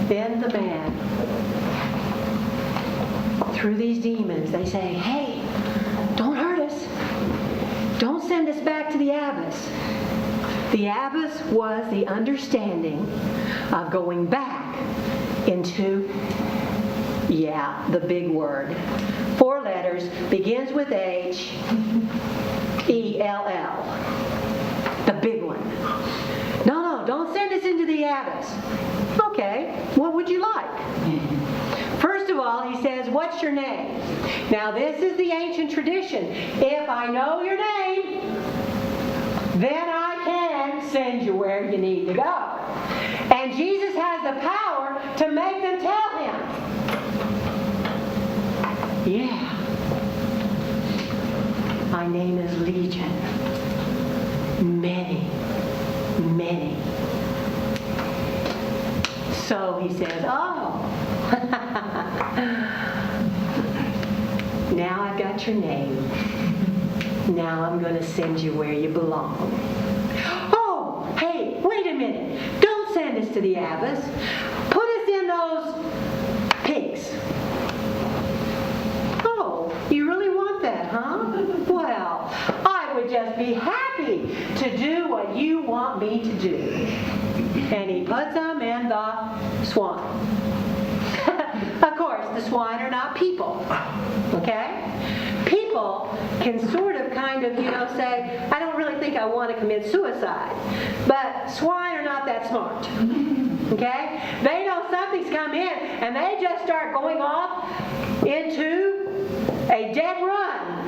Then the man, through these demons, they say, hey, don't hurt us. Don't send us back to the abyss. The abyss was the understanding of going back into, the big word. 4 letters, begins with H, E-L-L. The big one. No, don't send us into the abyss. Okay, what would you like? First of all, he says, what's your name? Now, this is the ancient tradition. If I know your name, then I can send you where you need to go. And Jesus has the power to make them tell him. Yeah. My name is Legion. Many. So he says, oh, now I've got your name. Now I'm going to send you where you belong. Oh, hey, wait a minute. Don't send us to the abyss. Put us in those pigs. Oh, you really want that, huh? Well, I would just be happy to do what you want me to do. And he puts them in the swine. Of course, the swine are not people. Okay? People can sort of kind of, say, I don't really think I want to commit suicide. But swine are not that smart. Okay? They know something's come in, and they just start going off into a dead run.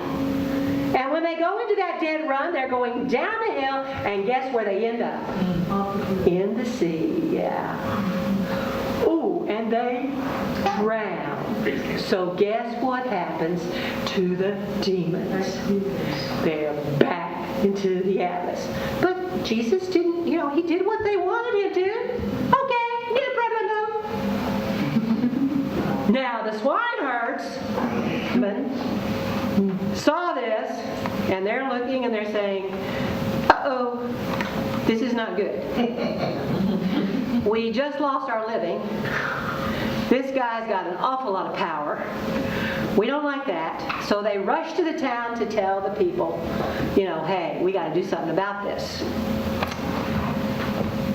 And when they go into that dead run, they're going down the hill, and guess where they end up? In the sea, yeah. Ooh, and they drown. So guess what happens to the demons? They're back into the abyss. But Jesus didn't, he did what they wanted him to. Okay, get a problem. Now, the swineherds saw this, and they're looking and they're saying, uh-oh, this is not good. We just lost our living. This guy's got an awful lot of power. We don't like that. So they rush to the town to tell the people, hey, we got to do something about this.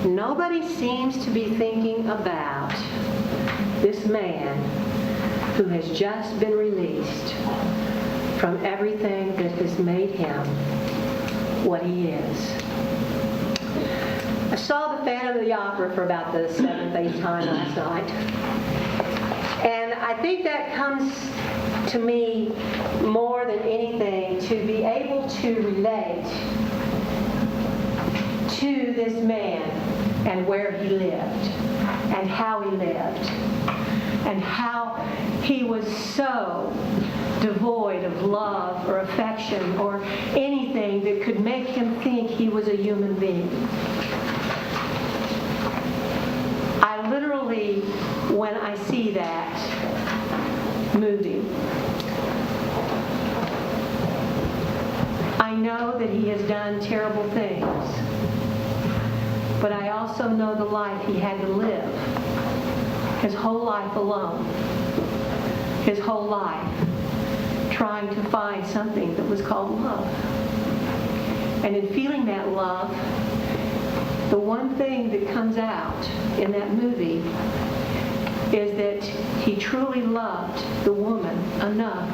Nobody seems to be thinking about this man who has just been released from everything that has made him what he is. I saw the Phantom of the Opera for about the 7th, 8th time last night. And I think that comes to me more than anything to be able to relate to this man and where he lived and how he lived and how he was so devoid of love or affection or anything that could make him think he was a human being. I literally, when I see that movie, I know that he has done terrible things, but I also know the life he had to live, his whole life alone, his whole life trying to find something that was called love. And in feeling that love, the one thing that comes out in that movie is that he truly loved the woman enough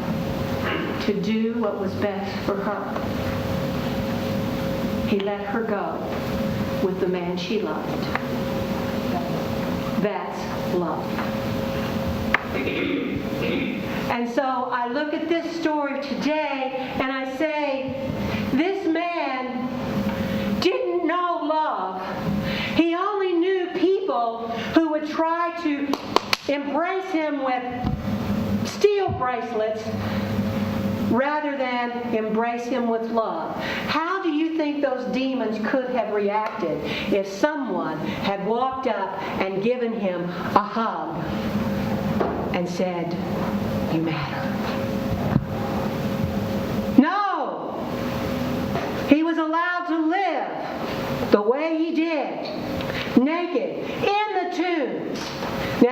to do what was best for her. He let her go with the man she loved. That's love. And so I look at this story today and I say, this man didn't know love. He only knew people who would try to embrace him with steel bracelets rather than embrace him with love. How do you think those demons could have reacted if someone had walked up and given him a hug and said, "You matter"? No! He was allowed to live the way he did, naked, in the tombs. Now,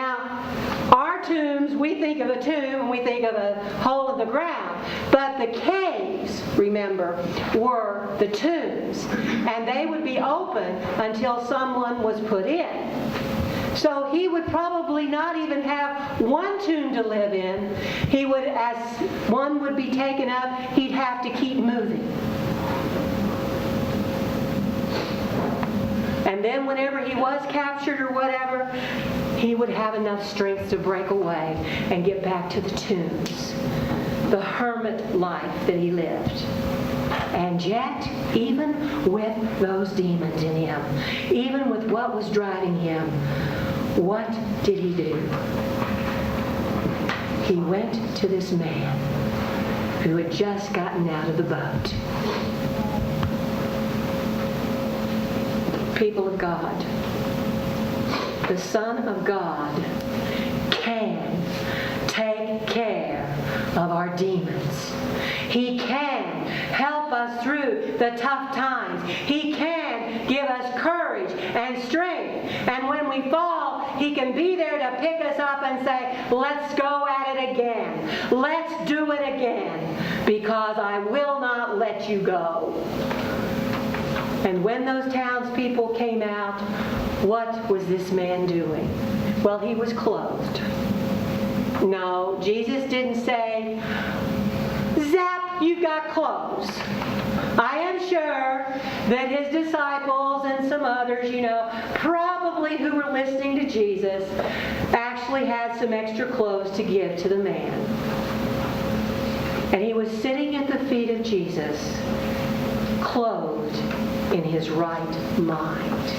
we think of a tomb and we think of a hole in the ground. But the caves, remember, were the tombs. And they would be open until someone was put in. So he would probably not even have one tomb to live in. He would, as one would be taken up, he'd have to keep moving. And then whenever he was captured or whatever, he would have enough strength to break away and get back to the tombs. The hermit life that he lived. And yet, even with those demons in him, even with what was driving him, what did he do? He went to this man who had just gotten out of the boat. People of God, the Son of God can take care of our demons. He can help us through the tough times. He can give us courage and strength. And when we fall, He can be there to pick us up and say, let's go at it again. Let's do it again, because I will not let you go. And when those townspeople came out, what was this man doing? Well, he was clothed. No, Jesus didn't say, zap, you've got clothes. I am sure that his disciples and some others, probably who were listening to Jesus, actually had some extra clothes to give to the man. And he was sitting at the feet of Jesus, clothed in his right mind.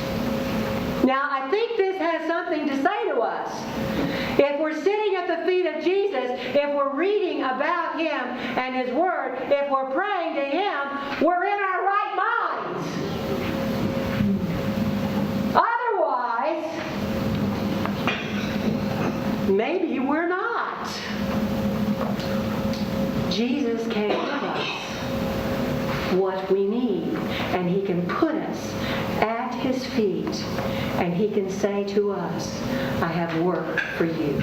Now, I think this has something to say to us. If we're sitting at the feet of Jesus, if we're reading about Him and His Word, if we're praying to Him, we're in our right minds. Otherwise, maybe we're not. Jesus can give us what we need, and He can put us at His feet, and He can say to us, I have work for you.